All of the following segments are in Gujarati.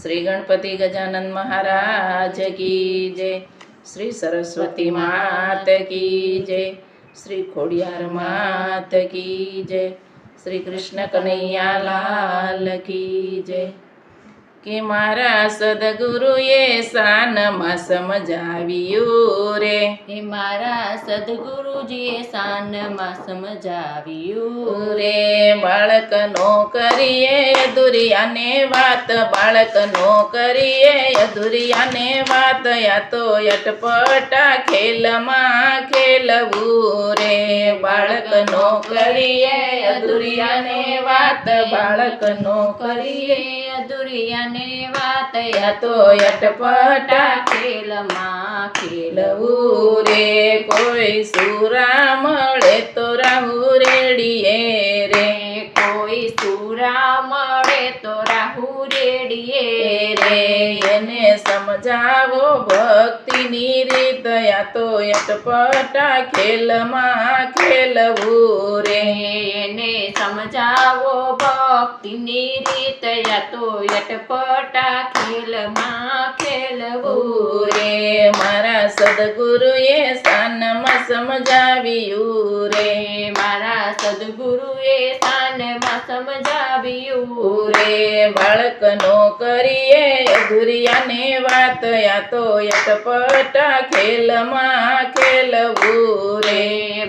श्री गणपति गजानन महाराज की जय। श्री सरस्वती मात की जय। श्री खोडियार मात की जय। श्री कृष्ण कन्हैया लाल की जय। कि मारा सद्गुरुए શાનમાં સમજાવ્યું રે, હે મારા સદગુરુજીએ શાનમાં સમજાવ્યું રે બાળકનો કરીએ અધુરિયાને વાત, બાળકનો કરીએ અધુરિયાને વાત, યા તો અટપટા ખેલમાં ખેલવું રે, બાળકનો કરીએ અધુરિયાને વાત, બાળકનો કરીએ અધુરિયાને વાત, યા તો અટપટા ખેલમાં ખેલવું રે, કોઈ સુરા મળે તો રાહુ રેડીએ રે, કોઈ સુરા મળે તો રાહુ રેડીએ રે એને સમજાવો ભક્તિની રીત, યા તો અટપટા ખેલમાં ખેલવું રે, એને સમજાવો ભક્તિની રીત, યા તો અટપટા ખેલમાં ખેલવું રે, મારા સદગુરુએ શાનમાં સમજાવ્યું રે, મારા સદગુરુએ શાનમાં સમજાવ્યું રે, બાળકનો કરીએ અધુરિયાને વાત, યા તો અટપટા ખેલમાં ખેલવું રે,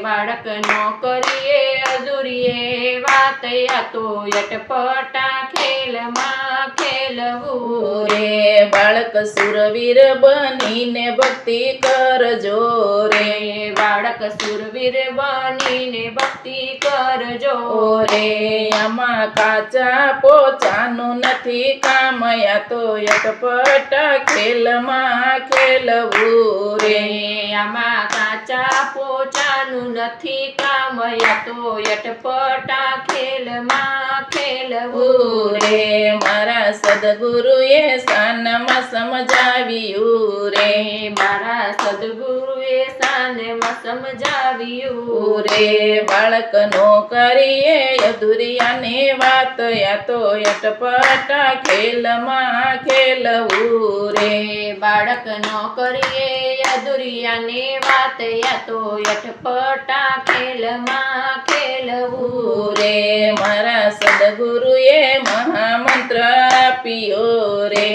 બાળકનો કરીએ અધૂરીએ વાત, યા તો અટપટા ખેલમાં ખેલવું રે, બાળક સુરવીર બનીને ભક્તિ કરજો રે, બાળક સુરવીર બનીને ભક્તિ કરજો રે, આમાં કાચા પોચાનું નથી કામ, યા તો અટપટા ખેલમાં ખેલવું રે, આમાં કાચા પોચાનું નથી કામ, યા તો અટપટા ખેલમાં ખેલવું રે, મારા સદગુરુએ શાનમાં સમજાવ્યું રે, મારા સદગુરુએ શાનમાં સમજાવ્યું રે, બાળકનો કરીએ અધુરિયાને વાત, યા તો અટપટા ખેલમાં ખેલવું રે, બાળકનો કરીએ અધુરિયાને વાત, યા તો અટપટા ખેલમાં ખેલવું રે, મારા સદગુરુએ મહામંત્ર આપ્યો રે,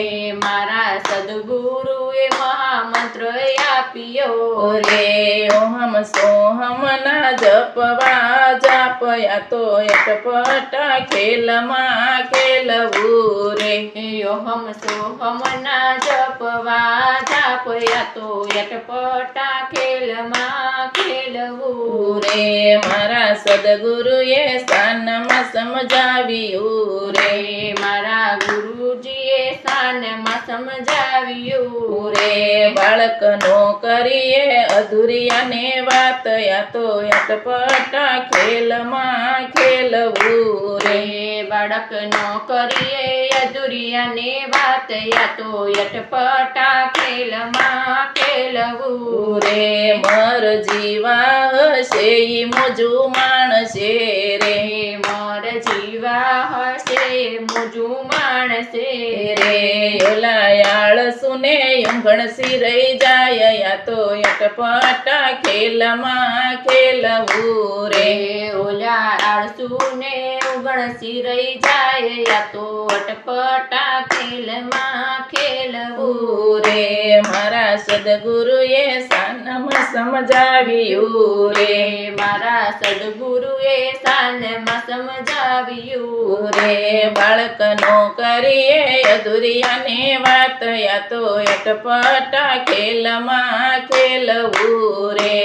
મારા સદગુરુએ મહામંત્ર આપ્યો રે, ઓહમ સોહમ ના જપવા જાપ, યા તો અટપટા ખેલમાં ખેલવું રે, યોહમ સોહમ ના જપવા જાપ, યા તો અટપટા ખેલમાં ખેલવું રે, મારા સદગુરુએ શાનમાં સમજાવ્યું રે, મારા ગુરુજીએ શાનમાં સમજાવ્યું રે, બાળકનો કરીએ અધુરિયાને વાત, યા તો અટપટા ખેલમાં ખેલવું રે, બાળકનો કરીએ અધુરિયાને વાત, યા તો અટપટા ખેલમાં ખેલવું રે, મર જીવા હશે ઈ મોજું માણશે રે, મોર જીવા હશે મોજું માણસે રે, ઓલાયાળ સુને ઊંઘણસી રહી જાય, યા તો અટપટા ખેલમાં ખેલવું રે, ઓલા આળસુને ઉગણસી રહી જાય, યા તો અટપટા ખેલમાં ખેલવું રે, મારા સદગુરુએ શાનમાં સમજાવ્યું રે, મારા સદગુરુએ શાનમાં સમજાવ્યું રે, બાળકનો કરીએ અધુરિયાને વાત, યા તો અટપટા ખેલમાં ખેલવું રે,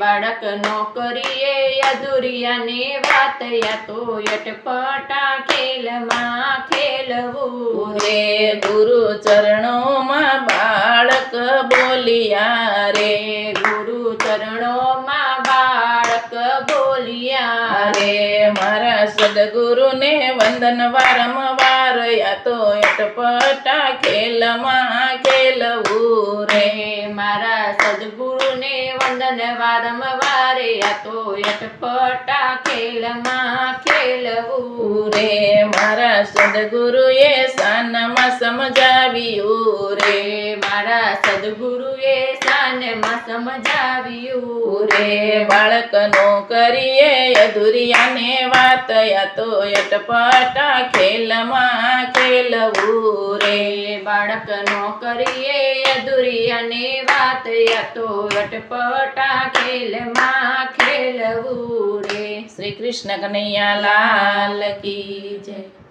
બાળકનો કરીએ અધુરિયાને વાત, યા તો અટપટા ખેલમાં ખેલવું રે, ગુરુ ચરણોમાં બાળક બોલિયા રે, ગુરુ ચરણોમાં બાળક બોલિયા રે મારા સદગુરુને વંદન વારંવાર યા તો અટપટા ખેલમાં ખેલવું રે મારા સદગુરુને વંદન વારંવાર યા તો અટપટા ખેલમાં ખેલવું રે મારા સદગુરુએ સાનમાં સમજાવ્યું રે મારા સદગુરુએ શાનમાં સમજાવ્યું રે બાળકનો કરીએ અધુરિયાને વાત યા તો અટપટા ખેલમાં ખેલવું રે બાળકનો કરીએ અધુરિયાને વાત યા તો અટપટા ખેલમાં ખેલવું રે શ્રી કૃષ્ણ કનૈયા લાલ કી જય.